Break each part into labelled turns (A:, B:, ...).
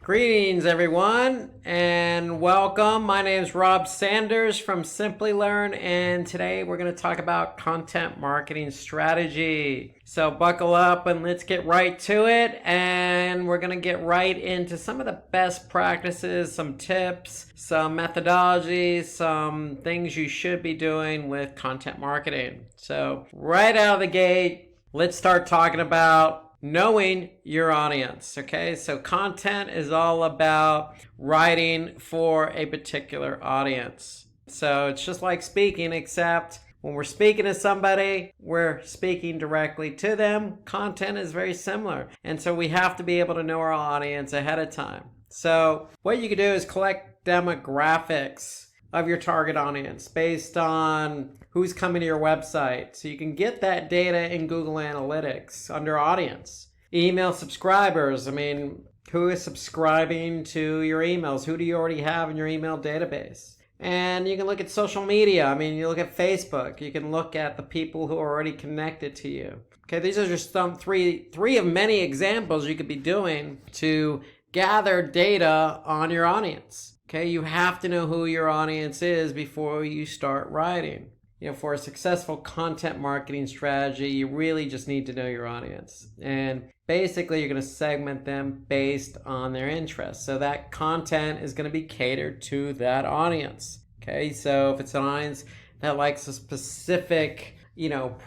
A: Greetings, everyone, and welcome. My name is Rob Sanders from Simplilearn, and today we're going to talk about content marketing strategy. So buckle up and let's get right to it, and we're going to get right into some of the best practices, some tips, some methodologies, some things you should be doing with content marketing. So right out of the gate, let's start talking about knowing your audience, okay? So content is all about writing for a particular audience. So it's just like speaking, except when we're speaking to somebody, we're speaking directly to them. Content is very similar. And so we have to be able to know our audience ahead of time. So what you can do is collect demographics of your target audience based on who's coming to your website. So you can get that data in Google Analytics under audience. Email subscribers. Who is subscribing to your emails? Who do you already have in your email database? And you can look at social media. You look at Facebook. You can look at the people who are already connected to you. Okay, these are just three of many examples you could be doing to gather data on your audience. Okay, you have to know who your audience is before you start writing. For a successful content marketing strategy, you really just need to know your audience. And basically, you're going to segment them based on their interests. So that content is going to be catered to that audience. Okay, so if it's an audience that likes a specific,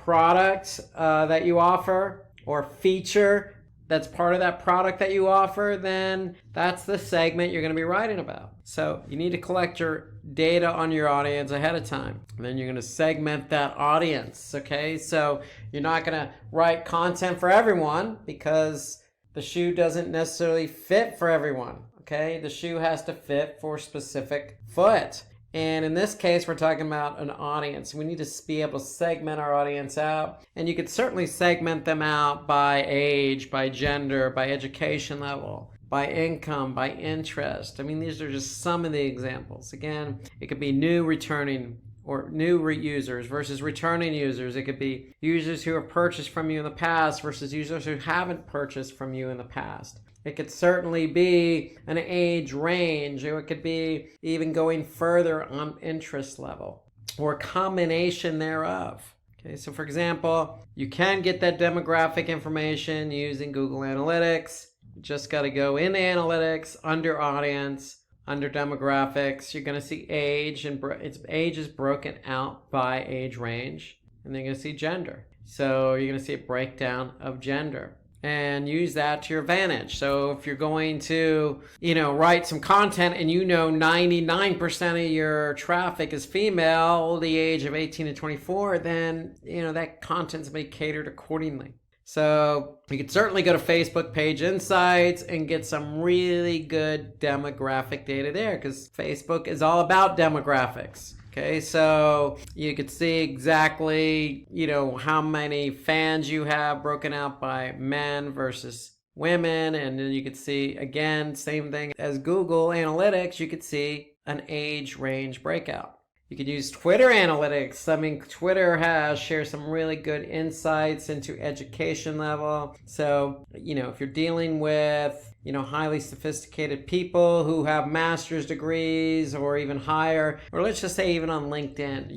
A: product that you offer or feature that's part of that product that you offer, then that's the segment you're going to be writing about. So you need to collect your data on your audience ahead of time. And then you're going to segment that audience, okay? So you're not going to write content for everyone because the shoe doesn't necessarily fit for everyone, okay? The shoe has to fit for a specific foot. And in this case, we're talking about an audience. We need to be able to segment our audience out. And you could certainly segment them out by age, by gender, by education level, by income, by interest. These are just some of the examples. Again, it could be new returning or new users versus returning users. It could be users who have purchased from you in the past versus users who haven't purchased from you in the past. It could certainly be an age range, or it could be even going further on interest level, or a combination thereof. Okay, so for example, you can get that demographic information using Google Analytics. You just got to go into Analytics, under Audience, under Demographics. You're going to see age, and age is broken out by age range, and then you're going to see gender. So you're going to see a breakdown of gender. And use that to your advantage. So if you're going to, write some content and 99% of your traffic is female, the age of 18 to 24, then, that content's going to be catered accordingly. So you could certainly go to Facebook page insights and get some really good demographic data there because Facebook is all about demographics. Okay, so you could see exactly, how many fans you have broken out by men versus women. And then you could see, again, same thing as Google Analytics, you could see an age range breakout. You could use Twitter Analytics. Twitter shares some really good insights into education level. So, if you're dealing with, highly sophisticated people who have master's degrees or even higher, or let's just say even on LinkedIn,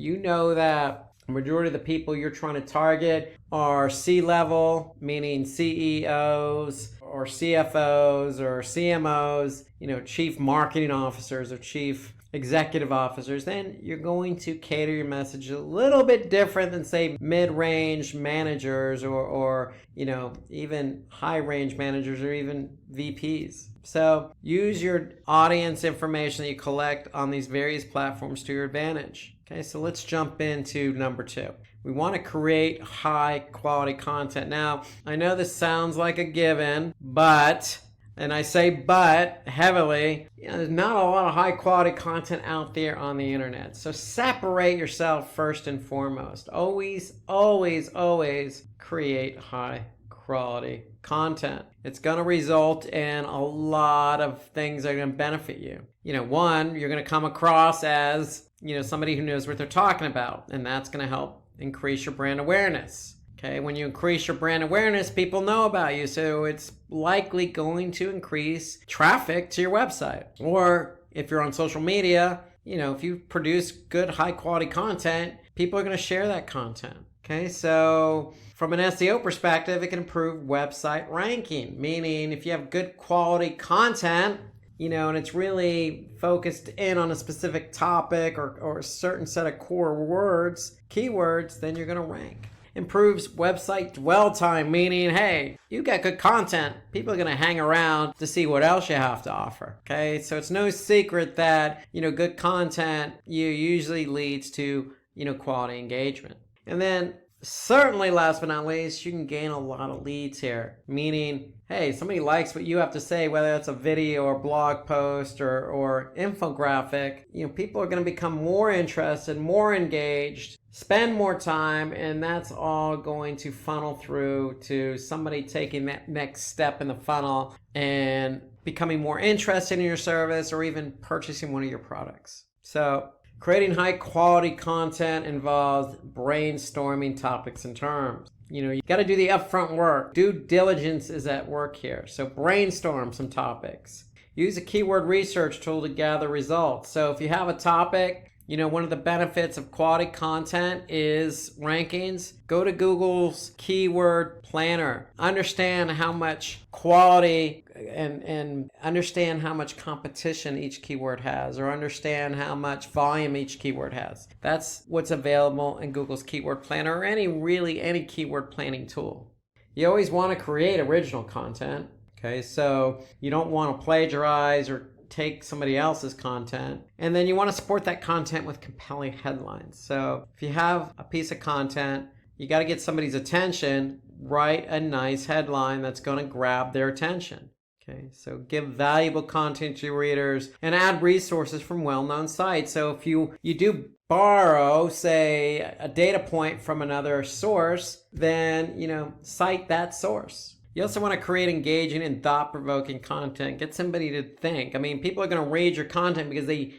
A: that the majority of the people you're trying to target are C-level, meaning CEOs or CFOs or CMOs, chief marketing officers or chief executive officers. Then you're going to cater your message a little bit different than, say, mid-range managers or even high-range managers or even VPs. So use your audience information that you collect on these various platforms to your advantage. Okay, so let's jump into number 2. We want to create high quality content. Now, I know this sounds like a given, but, and I say but heavily, there's not a lot of high quality content out there on the internet. So separate yourself first and foremost. Always, always, always create high quality content. It's going to result in a lot of things that are going to benefit you. One, you're going to come across as, somebody who knows what they're talking about, and that's going to help increase your brand awareness. Okay, when you increase your brand awareness, people know about you, so it's likely going to increase traffic to your website. Or if you're on social media, if you produce good, high quality content, people are going to share that content. Okay, so from an SEO perspective, it can improve website ranking, meaning if you have good quality content, and it's really focused in on a specific topic or a certain set of core words, keywords, then you're going to rank. Improves website dwell time, meaning, hey, you got good content. People are going to hang around to see what else you have to offer. Okay, so it's no secret that, good content usually leads to, quality engagement. And then certainly last but not least, you can gain a lot of leads here, meaning, hey, somebody likes what you have to say, whether it's a video or blog post or infographic, people are going to become more interested, more engaged, spend more time, and that's all going to funnel through to somebody taking that next step in the funnel and becoming more interested in your service or even purchasing one of your products. So creating high quality content involves brainstorming topics and terms. You got to do the upfront work. Due diligence is at work here. So brainstorm some topics. Use a keyword research tool to gather results. So if you have a topic, one of the benefits of quality content is rankings. Go to Google's keyword planner. Understand how much quality and understand how much competition each keyword has, or understand how much volume each keyword has. That's what's available in Google's keyword planner or any keyword planning tool. You always want to create original content. Okay, so you don't want to plagiarize or take somebody else's content, and then you want to support that content with compelling headlines. So if you have a piece of content, you got to get somebody's attention, write a nice headline that's going to grab their attention. Okay, so give valuable content to your readers and add resources from well-known sites. So if you do borrow, say, a data point from another source, then, cite that source. You also want to create engaging and thought-provoking content. Get somebody to think. People are going to read your content because they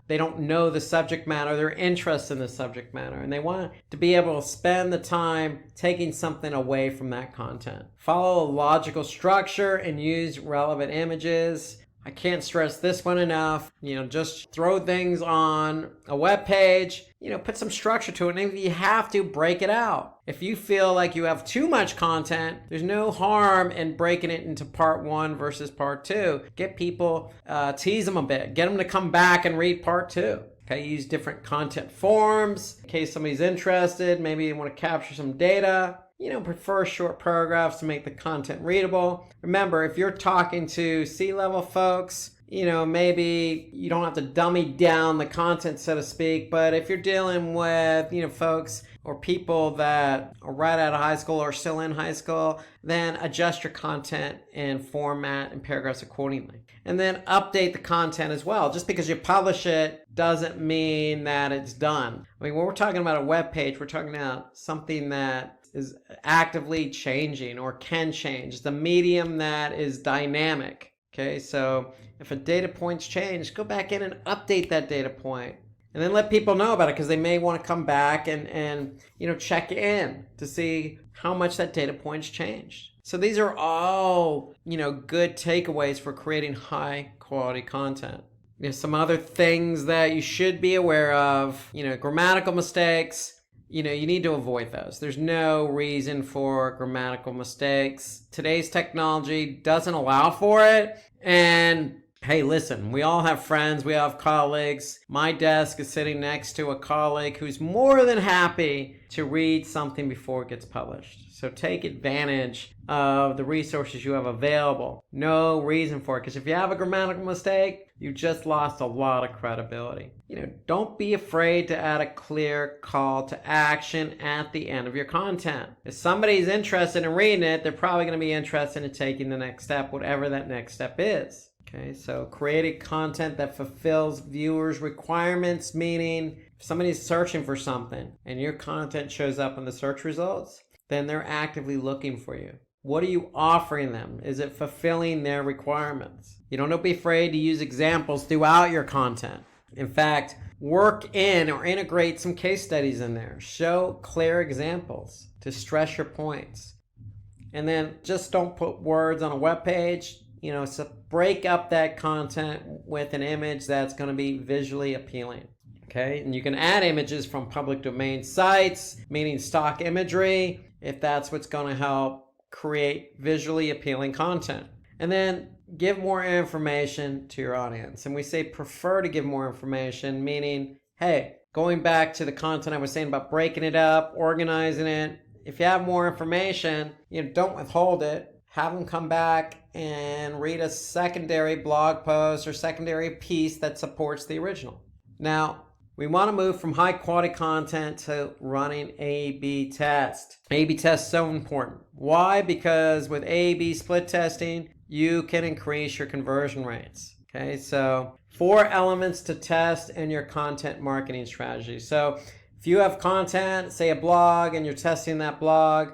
A: don't know the subject matter. They're interested in the subject matter, and they want to be able to spend the time taking something away from that content. Follow a logical structure and use relevant images. I can't stress this one enough. Just throw things on a web page, put some structure to it. And if you have to, break it out. If you feel like you have too much content, there's no harm in breaking it into part 1 versus part 2. Get people, tease them a bit. Get them to come back and read part 2. Okay, use different content forms in case somebody's interested. Maybe you want to capture some data. Prefer short paragraphs to make the content readable. Remember, if you're talking to C-level folks, maybe you don't have to dummy down the content, so to speak. But if you're dealing with, folks or people that are right out of high school or still in high school, then adjust your content and format and paragraphs accordingly. And then update the content as well. Just because you publish it doesn't mean that it's done. When we're talking about a web page, we're talking about something that is actively changing or can change. It's a medium that is dynamic. Okay, so if a data point's changed, go back in and update that data point. And then let people know about it, because they may want to come back and check in to see how much that data point's changed. So these are all, good takeaways for creating high quality content. Some other things that you should be aware of, grammatical mistakes. You need to avoid those. There's no reason for grammatical mistakes. Today's technology doesn't allow for it. And hey, listen, we all have friends, we all have colleagues. My desk is sitting next to a colleague who's more than happy to read something before it gets published. So take advantage of the resources you have available. No reason for it, because if you have a grammatical mistake, you just lost a lot of credibility. Don't be afraid to add a clear call to action at the end of your content. If somebody's interested in reading it, they're probably going to be interested in taking the next step, whatever that next step is. Okay, so create content that fulfills viewers' requirements, meaning if somebody's searching for something and your content shows up in the search results, then they're actively looking for you. What are you offering them? Is it fulfilling their requirements? Don't be afraid to use examples throughout your content. In fact, work in or integrate some case studies in there. Show clear examples to stress your points. And then just don't put words on a web page. So break up that content with an image that's going to be visually appealing. Okay, and you can add images from public domain sites, meaning stock imagery, if that's what's going to help create visually appealing content. And then give more information to your audience. And we say prefer to give more information, meaning, hey, going back to the content I was saying about breaking it up, organizing it, if you have more information, don't withhold it. Have them come back and read a secondary blog post or secondary piece that supports the original. Now, we want to move from high quality content to running A/B test. A/B test is so important. Why? Because with A/B split testing, you can increase your conversion rates. Okay, so 4 elements to test in your content marketing strategy. So if you have content, say a blog, and you're testing that blog,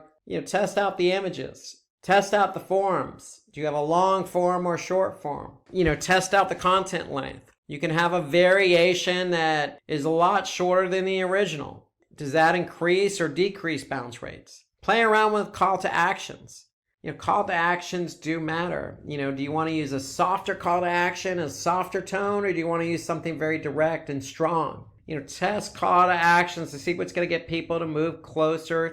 A: test out the images. Test out the forms. Do you have a long form or short form? Test out the content length. You can have a variation that is a lot shorter than the original. Does that increase or decrease bounce rates? Play around with call to actions. Call to actions do matter. Do you want to use a softer call to action, a softer tone, or do you want to use something very direct and strong? Test call to actions to see what's going to get people to move closer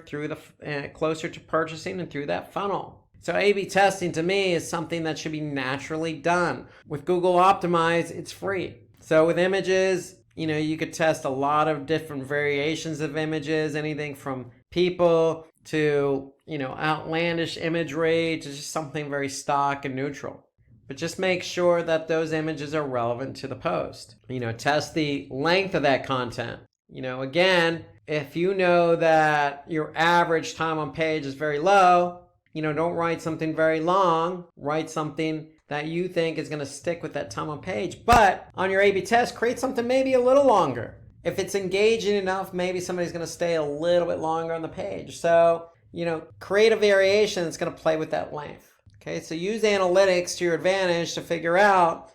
A: closer to purchasing and through that funnel. So A/B testing to me is something that should be naturally done. With Google Optimize, it's free. So with images, you could test a lot of different variations of images, anything from people to, outlandish imagery to just something very stock and neutral. But just make sure that those images are relevant to the post. Test the length of that content. Again, if you know that your average time on page is very low, don't write something very long. Write something that you think is going to stick with that time on page. But on your A/B test, create something maybe a little longer. If it's engaging enough, maybe somebody's going to stay a little bit longer on the page. So, create a variation that's going to play with that length. Okay, so use analytics to your advantage to figure out,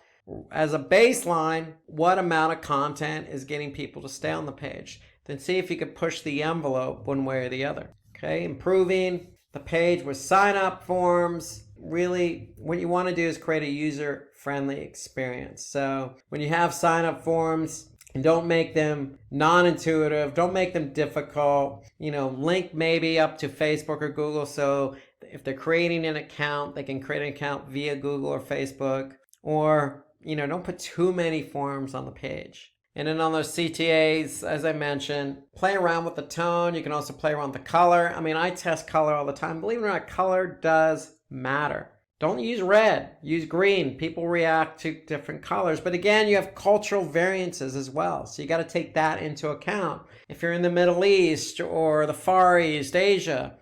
A: as a baseline, what amount of content is getting people to stay on the page. Then see if you could push the envelope one way or the other. Okay, improving the page with sign-up forms. Really, what you want to do is create a user-friendly experience. So when you have sign-up forms, and don't make them non-intuitive, don't make them difficult. Link maybe up to Facebook or Google, so if they're creating an account, they can create an account via Google or Facebook. Or, don't put too many forms on the page. And then on those CTAs, as I mentioned, play around with the tone. You can also play around with the color. I test color all the time. Believe it or not, color does matter. Don't use red, use green. People react to different colors. But again, you have cultural variances as well. So you got to take that into account. If you're in the Middle East or the Far East, Asia,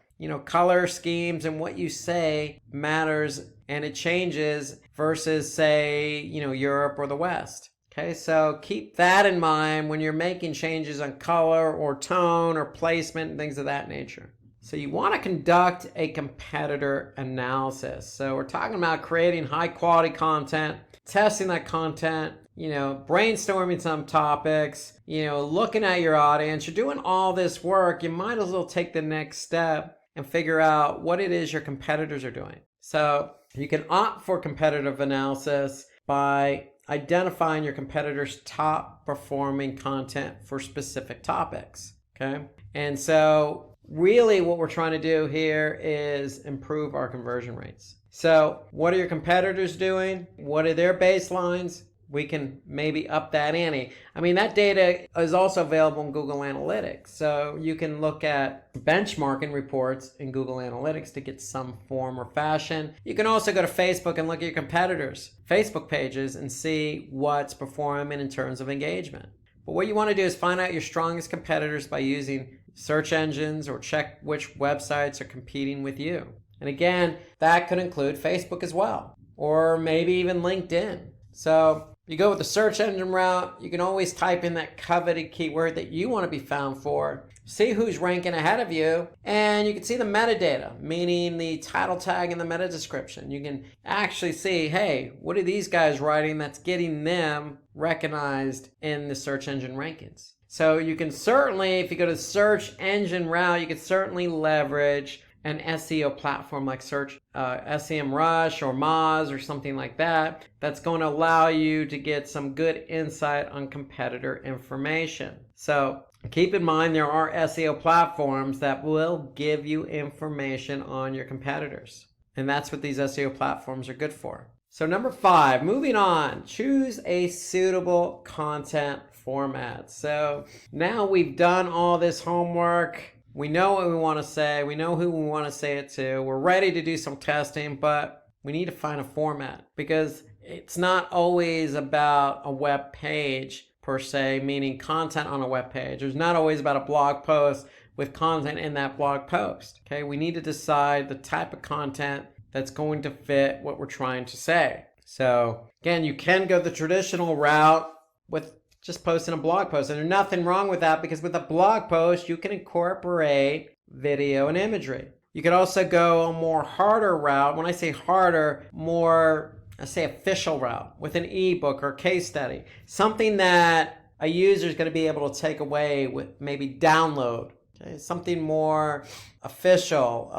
A: color schemes and what you say matters, and it changes versus, say, Europe or the West. Okay, so keep that in mind when you're making changes on color or tone or placement and things of that nature. So you want to conduct a competitor analysis. So we're talking about creating high quality content, testing that content, brainstorming some topics, looking at your audience. You're doing all this work. You might as well take the next step and figure out what it is your competitors are doing. So you can opt for competitive analysis by identifying your competitors' top performing content for specific topics. Okay. And so really what we're trying to do here is improve our conversion rates. So what are your competitors doing? What are their baselines? We can maybe up that ante. That data is also available in Google Analytics. So you can look at benchmarking reports in Google Analytics to get some form or fashion. You can also go to Facebook and look at your competitors' Facebook pages and see what's performing in terms of engagement. But what you want to do is find out your strongest competitors by using search engines or check which websites are competing with you. And again, that could include Facebook as well, or maybe even LinkedIn. So You go with the search engine route, you can always type in that coveted keyword that you want to be found for, see who's ranking ahead of you, and you can see the metadata, meaning the title tag and the meta description. You can actually see, hey, what are these guys writing that's getting them recognized in the search engine rankings? So you can certainly, if you go to the search engine route, you can certainly leverage an SEO platform like SEMrush or Moz or something like that, that's going to allow you to get some good insight on competitor information. So keep in mind, there are SEO platforms that will give you information on your competitors. And that's what these SEO platforms are good for. So number 5, moving on, choose a suitable content format. So now we've done all this homework. We know what we want to say. We know who we want to say it to. We're ready to do some testing, but we need to find a format, because it's not always about a web page per se, meaning content on a web page. It's not always about a blog post with content in that blog post. Okay, we need to decide the type of content that's going to fit what we're trying to say. So again, you can go the traditional route with just posting a blog post, and there's nothing wrong with that, because with a blog post you can incorporate video and imagery. You could also go a more harder route. When I say harder, more, I say official route, with an ebook or case study, something that a user is going to be able to take away with, maybe download. Okay? Something more official,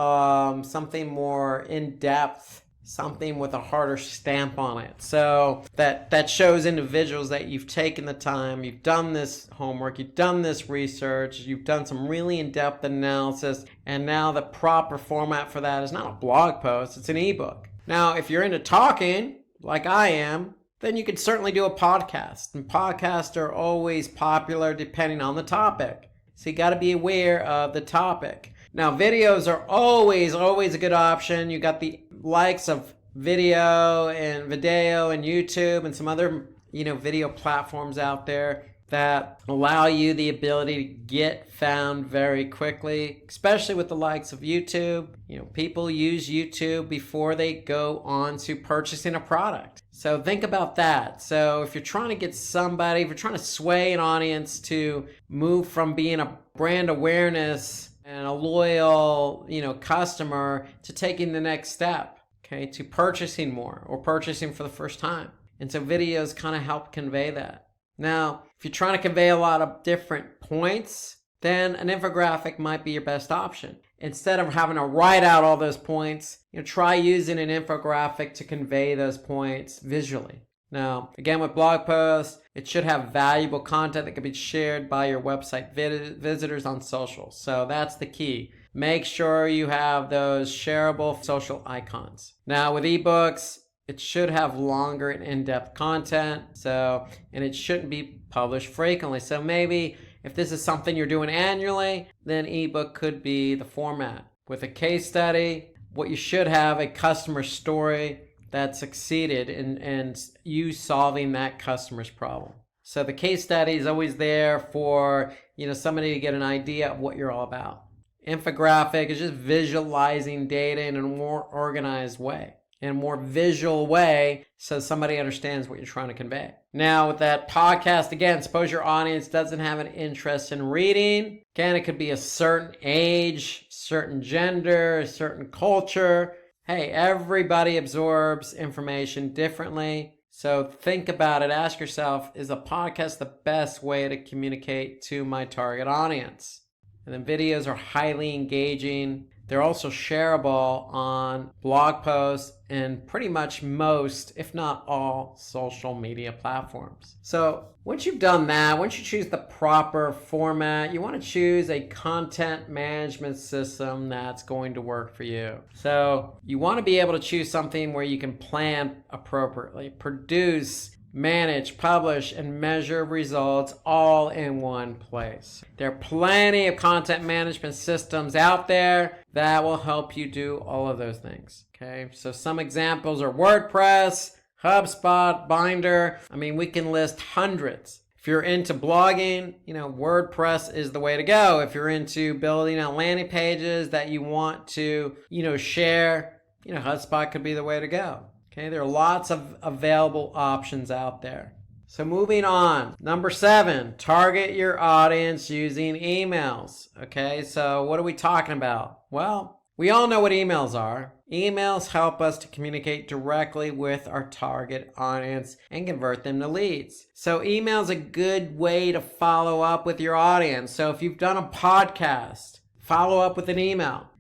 A: something more in-depth, something with a harder stamp on it. So that shows individuals that you've taken the time, you've done this homework, you've done this research, you've done some really in-depth analysis, and now the proper format for that is not a blog post, it's an ebook. Now, if you're into talking, like I am, then you could certainly do a podcast. And podcasts are always popular depending on the topic. So you got to be aware of the topic. Now, videos are always a good option. You got the likes of video and YouTube and some other, video platforms out there that allow you the ability to get found very quickly, especially with the likes of YouTube. People use YouTube before they go on to purchasing a product. So think about that. So if you're trying to get somebody, if you're trying to sway an audience to move from being a brand awareness and a loyal, customer, to taking the next step, okay, to purchasing more or purchasing for the first time. And so videos kind of help convey that. Now, if you're trying to convey a lot of different points, then an infographic might be your best option. Instead of having to write out all those points, try using an infographic to convey those points visually. Now, again, with blog posts, it should have valuable content that can be shared by your website visitors on social. So that's the key. Make sure you have those shareable social icons. Now, with ebooks, it should have longer and in-depth content. And it shouldn't be published frequently. So maybe if this is something you're doing annually, then ebook could be the format. With a case study, what you should have a customer story that succeeded in you solving that customer's problem. So the case study is always there for somebody to get an idea of what you're all about. Infographic is just visualizing data in a more organized way, in a more visual way, so somebody understands what you're trying to convey. Now with that podcast, again, suppose your audience doesn't have an interest in reading. Again, it could be a certain age, certain gender, a certain culture. Hey, everybody absorbs information differently. So think about it. Ask yourself, is a podcast the best way to communicate to my target audience? And then videos are highly engaging. They're also shareable on blog posts and pretty much most, if not all, social media platforms. So once you've done that, once you choose the proper format, you want to choose a content management system that's going to work for you. So you want to be able to choose something where you can plan appropriately, produce, manage, publish, and measure results all in one place. There are plenty of content management systems out there that will help you do all of those things. Okay, so some examples are WordPress, HubSpot, Binder. We can list hundreds. If you're into blogging, WordPress is the way to go. If you're into building out landing pages that you want to, share, HubSpot could be the way to go. Okay, there are lots of available options out there. So moving on, number 7, target your audience using emails. Okay, so what are we talking about? Well, we all know what emails are. Emails help us to communicate directly with our target audience and convert them to leads. So email is a good way to follow up with your audience. So if you've done a podcast, follow up with an email.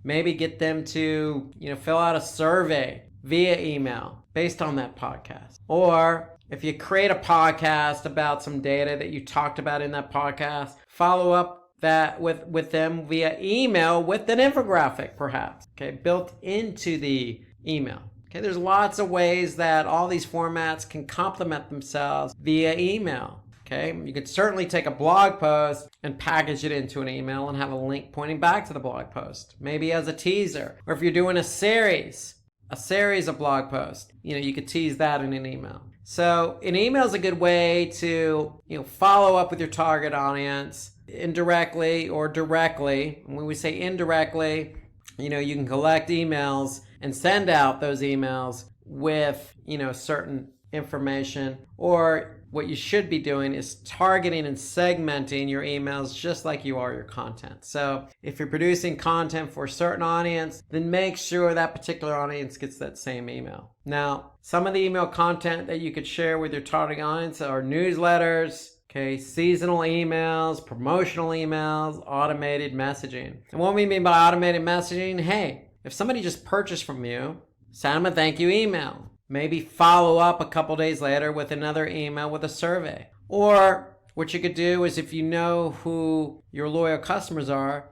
A: Maybe get them to, fill out a survey via email based on that podcast. Or if you create a podcast about some data that you talked about in that podcast, follow up that with them via email with an infographic, perhaps, okay, built into the email. Okay, there's lots of ways that all these formats can complement themselves via email. Okay, you could certainly take a blog post and package it into an email and have a link pointing back to the blog post, maybe as a teaser. Or if you're doing a series of blog posts, you could tease that in an email. So an email is a good way to, follow up with your target audience indirectly or directly. And when we say indirectly, you can collect emails and send out those emails with, certain information. Or what you should be doing is targeting and segmenting your emails just like you are your content. So if you're producing content for a certain audience, then make sure that particular audience gets that same email. Now, some of the email content that you could share with your target audience are newsletters, okay, seasonal emails, promotional emails, automated messaging. And what we mean by automated messaging, hey, if somebody just purchased from you, send them a thank you email. Maybe follow up a couple days later with another email with a survey. Or what you could do is, if you know who your loyal customers are,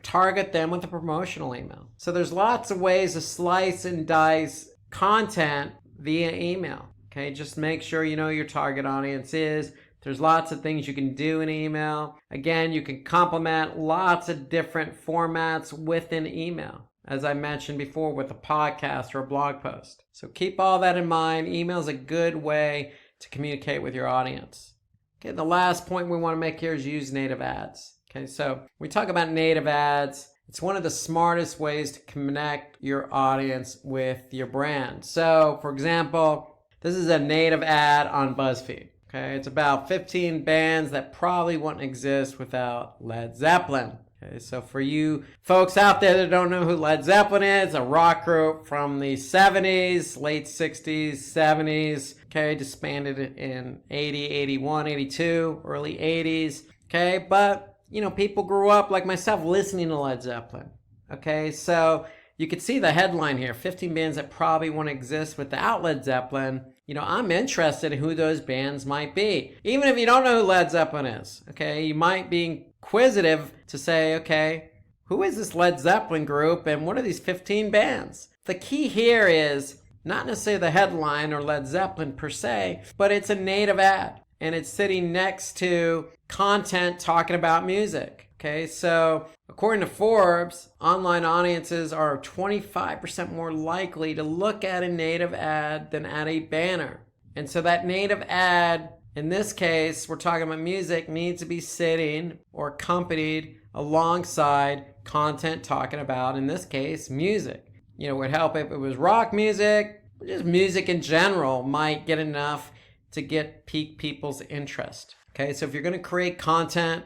A: target them with a promotional email. So there's lots of ways to slice and dice content via email. Okay, just make sure you know your target audience is. There's lots of things you can do in email. Again, you can complement lots of different formats within email, as I mentioned before, with a podcast or a blog post. So keep all that in mind. Email is a good way to communicate with your audience. Okay, the last point we want to make here is use native ads. Okay, so when we talk about native ads, it's one of the smartest ways to connect your audience with your brand. So, for example, this is a native ad on BuzzFeed. Okay, it's about 15 bands that probably wouldn't exist without Led Zeppelin. Okay, so for you folks out there that don't know who Led Zeppelin is, a rock group from the 70s, late 60s, 70s, okay, disbanded in 80, 81, 82, early 80s, okay, but, people grew up like myself listening to Led Zeppelin, okay, so you could see the headline here, 15 bands that probably won't exist without Led Zeppelin. I'm interested in who those bands might be. Even if you don't know who Led Zeppelin is, okay, you might be inquisitive to say, okay, who is this Led Zeppelin group and what are these 15 bands? The key here is not necessarily the headline or Led Zeppelin per se, but it's a native ad and it's sitting next to content talking about music. Okay, so according to Forbes, online audiences are 25% more likely to look at a native ad than at a banner. And so that native ad, in this case, we're talking about music, needs to be sitting or accompanied alongside content talking about, in this case, music. It would help if it was rock music, just music in general might get enough to pique people's interest. Okay, so if you're going to create content,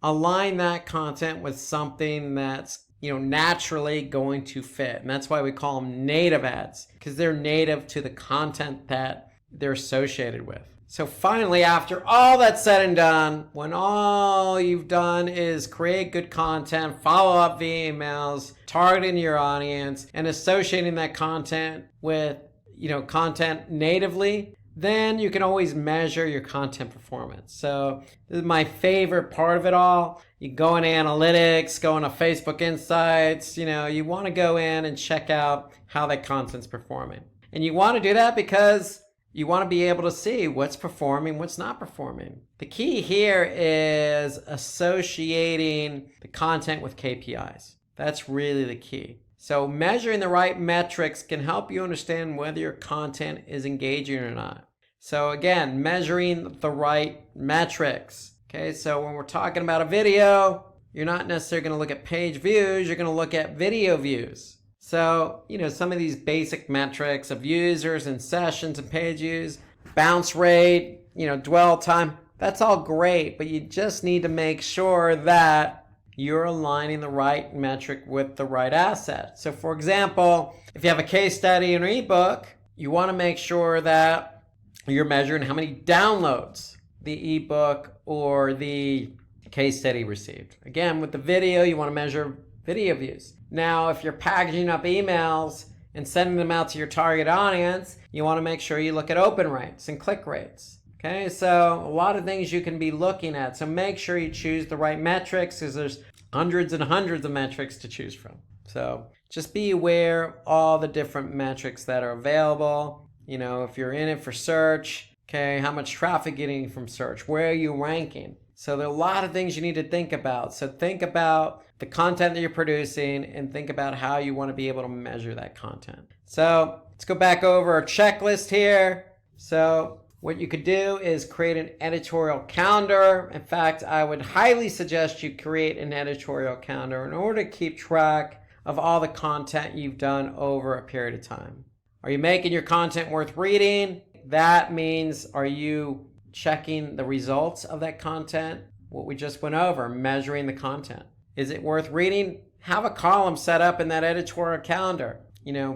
A: align that content with something that's, naturally going to fit. And that's why we call them native ads, because they're native to the content that they're associated with. So finally, after all that's said and done, when all you've done is create good content, follow up via emails, targeting your audience, and associating that content with, content natively, then you can always measure your content performance. So this is my favorite part of it all. You go in analytics, go into Facebook Insights, you want to go in and check out how that content's performing. And you want to do that because you want to be able to see what's performing, what's not performing. The key here is associating the content with KPIs. That's really the key. So measuring the right metrics can help you understand whether your content is engaging or not. So again, measuring the right metrics. Okay, so when we're talking about a video, you're not necessarily going to look at page views, you're going to look at video views. So, some of these basic metrics of users and sessions and page views, bounce rate, dwell time. That's all great, but you just need to make sure that you're aligning the right metric with the right asset. So for example, if you have a case study in an ebook, you want to make sure that you're measuring how many downloads the ebook or the case study received. Again, with the video, you want to measure video views. Now, if you're packaging up emails and sending them out to your target audience, you want to make sure you look at open rates and click rates. Okay, so a lot of things you can be looking at. So make sure you choose the right metrics, because there's hundreds and hundreds of metrics to choose from. So just be aware of all the different metrics that are available. If you're in it for search, okay, how much traffic getting from search? Where are you ranking? So there are a lot of things you need to think about. So think about the content that you're producing and think about how you want to be able to measure that content. So let's go back over our checklist here. So what you could do is create an editorial calendar. In fact, I would highly suggest you create an editorial calendar in order to keep track of all the content you've done over a period of time. Are you making your content worth reading? That means, are you checking the results of that content? What we just went over, measuring the content. Is it worth reading? Have a column set up in that editorial calendar.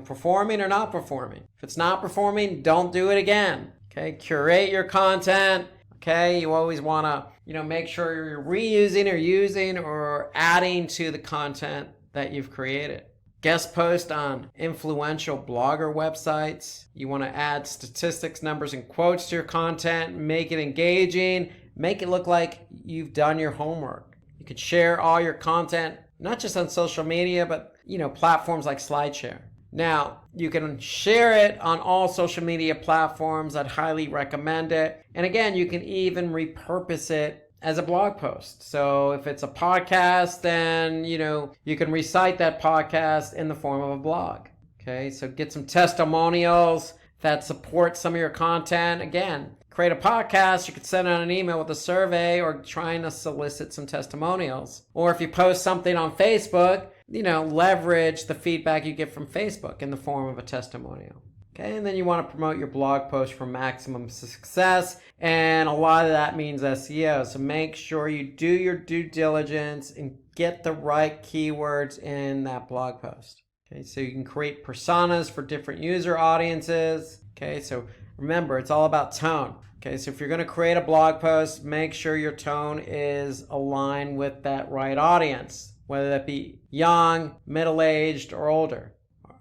A: Performing or not performing. If it's not performing, don't do it again. Okay, curate your content. Okay, you always want to, make sure you're reusing or using or adding to the content that you've created. Guest post on influential blogger websites. You want to add statistics, numbers, and quotes to your content. Make it engaging. Make it look like you've done your homework. You could share all your content, not just on social media, but, platforms like SlideShare. Now, you can share it on all social media platforms. I'd highly recommend it. And again, you can even repurpose it as a blog post. So if it's a podcast, then, you can recite that podcast in the form of a blog. Okay, so get some testimonials that support some of your content. Again, create a podcast, you could send out an email with a survey or trying to solicit some testimonials. Or if you post something on Facebook, leverage the feedback you get from Facebook in the form of a testimonial. Okay, and then you want to promote your blog post for maximum success. And a lot of that means SEO. So make sure you do your due diligence and get the right keywords in that blog post. Okay, so you can create personas for different user audiences. Okay, so remember, it's all about tone. Okay, so if you're going to create a blog post, make sure your tone is aligned with that right audience, whether that be young, middle-aged, or older.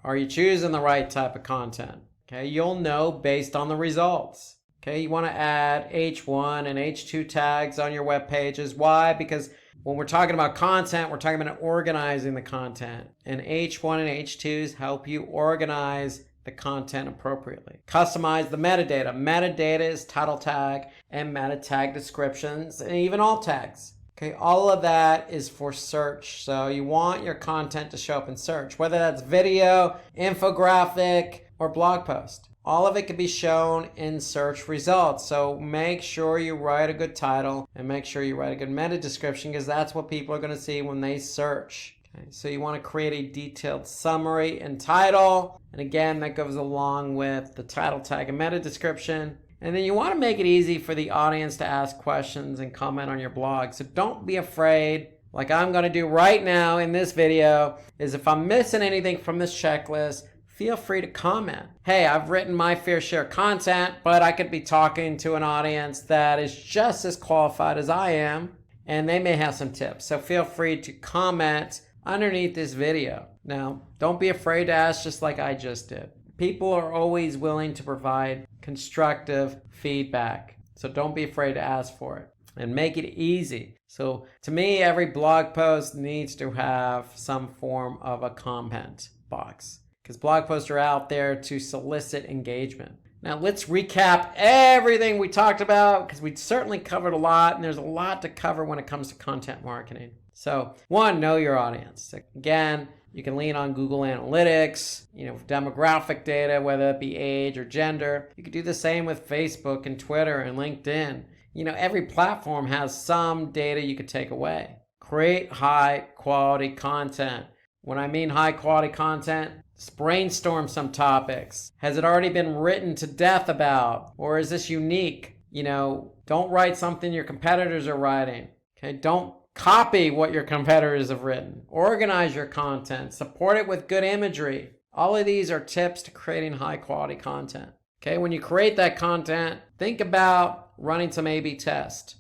A: Are you choosing the right type of content? Okay, you'll know based on the results. Okay, you want to add H1 and H2 tags on your web pages. Why? Because when we're talking about content, we're talking about organizing the content. And H1 and H2s help you organize the content appropriately. Customize the metadata. Metadata is title tag and meta tag descriptions and even alt tags. Okay, all of that is for search. So you want your content to show up in search, whether that's video, infographic, or blog post. All of it can be shown in search results. So make sure you write a good title and make sure you write a good meta description, because that's what people are going to see when they search. Okay, so you want to create a detailed summary and title. And again, that goes along with the title tag and meta description. And then you want to make it easy for the audience to ask questions and comment on your blog. So don't be afraid, like I'm going to do right now in this video, is if I'm missing anything from this checklist, feel free to comment. Hey, I've written my fair share of content, but I could be talking to an audience that is just as qualified as I am, and they may have some tips. So feel free to comment underneath this video. Now, don't be afraid to ask, just like I just did. People are always willing to provide constructive feedback. So don't be afraid to ask for it and make it easy. So to me, every blog post needs to have some form of a comment box, because blog posts are out there to solicit engagement. Now let's recap everything we talked about, because we certainly covered a lot, and there's a lot to cover when it comes to content marketing. So 1, know your audience. Again, you can lean on Google Analytics, demographic data, whether it be age or gender. You could do the same with Facebook and Twitter and LinkedIn. Every platform has some data you could take away. Create high quality content. When I mean high quality content, Let's brainstorm some topics. Has it already been written to death about? Or is this unique? Don't write something your competitors are writing. Okay, don't copy what your competitors have written. Organize your content. Support it with good imagery. All of these are tips to creating high quality content. Okay, when you create that content, think about running some A/B test.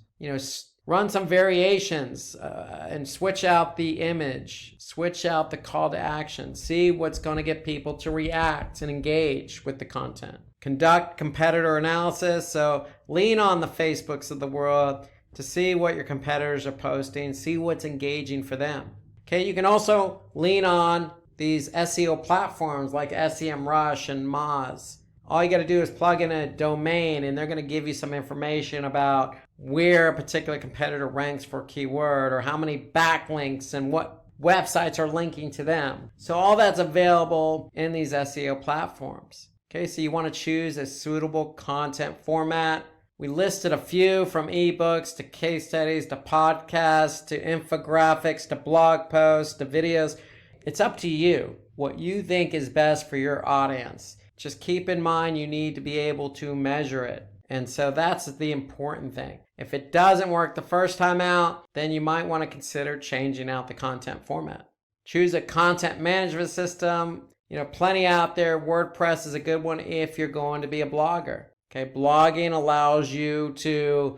A: Run some variations and switch out the image, switch out the call to action, see what's going to get people to react and engage with the content. Conduct competitor analysis, so lean on the Facebooks of the world to see what your competitors are posting, see what's engaging for them. Okay, you can also lean on these SEO platforms like SEMrush and Moz. All you got to do is plug in a domain and they're going to give you some information about where a particular competitor ranks for a keyword or how many backlinks and what websites are linking to them. So all that's available in these SEO platforms. Okay, so you want to choose a suitable content format. We listed a few, from ebooks to case studies to podcasts to infographics to blog posts to videos. It's up to you what you think is best for your audience. Just keep in mind you need to be able to measure it. And so that's the important thing. If it doesn't work the first time out, then you might want to consider changing out the content format. Choose a content management system. Plenty out there. WordPress is a good one if you're going to be a blogger. Okay, blogging allows you to,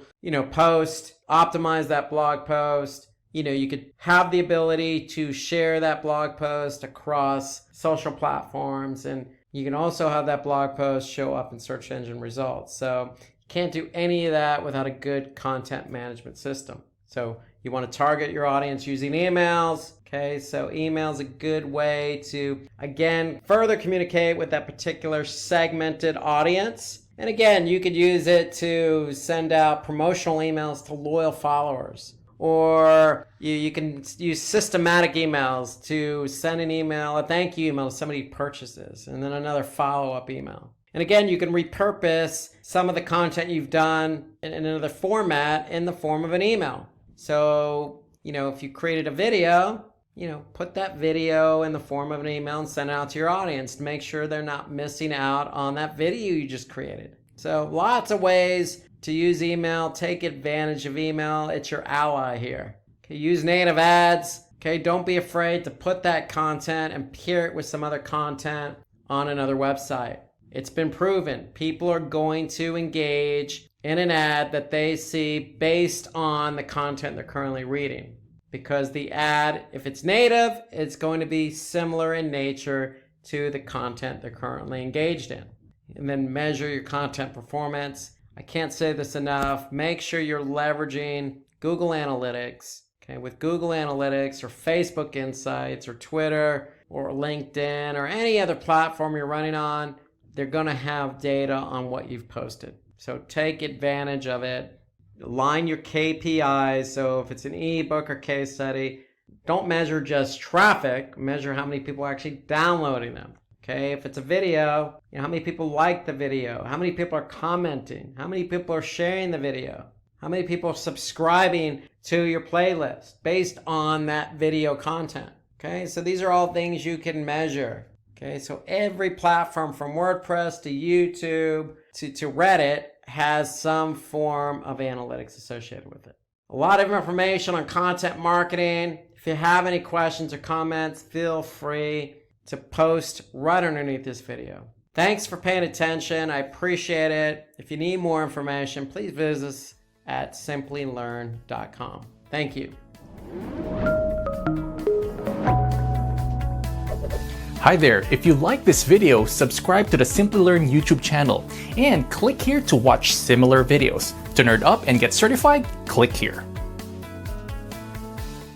A: post, optimize that blog post. You could have the ability to share that blog post across social platforms, and you can also have that blog post show up in search engine results. So you can't do any of that without a good content management system. So you want to target your audience using emails. Okay, so email is a good way to, again, further communicate with that particular segmented audience. And again, you could use it to send out promotional emails to loyal followers. Or you can use systematic emails to send an email, a thank you email to somebody who purchases, and then another follow-up email. And again, you can repurpose some of the content you've done in another format in the form of an email. So, if you created a video, put that video in the form of an email and send it out to your audience to make sure they're not missing out on that video you just created. So lots of ways to use email. Take advantage of email. It's your ally here. Okay, use native ads. Okay, don't be afraid to put that content and pair it with some other content on another website. It's been proven. People are going to engage in an ad that they see based on the content they're currently reading. Because the ad, if it's native, it's going to be similar in nature to the content they're currently engaged in. And then measure your content performance. I can't say this enough. Make sure you're leveraging Google Analytics. Okay, with Google Analytics or Facebook Insights or Twitter or LinkedIn or any other platform you're running on, they're going to have data on what you've posted. So take advantage of it. Align your KPIs. So if it's an ebook or case study, don't measure just traffic. Measure how many people are actually downloading them. Okay, if it's a video, how many people like the video? How many people are commenting? How many people are sharing the video? How many people are subscribing to your playlist based on that video content? Okay, so these are all things you can measure. Okay, so every platform from WordPress to YouTube to Reddit has some form of analytics associated with it. A lot of information on content marketing. If you have any questions or comments, feel free to post right underneath this video. Thanks for paying attention. I appreciate it. If you need more information, please visit us at Simplilearn.com. Thank you.
B: Hi there, if you like this video, subscribe to the Simplilearn YouTube channel and click here to watch similar videos. To nerd up and get certified, click here.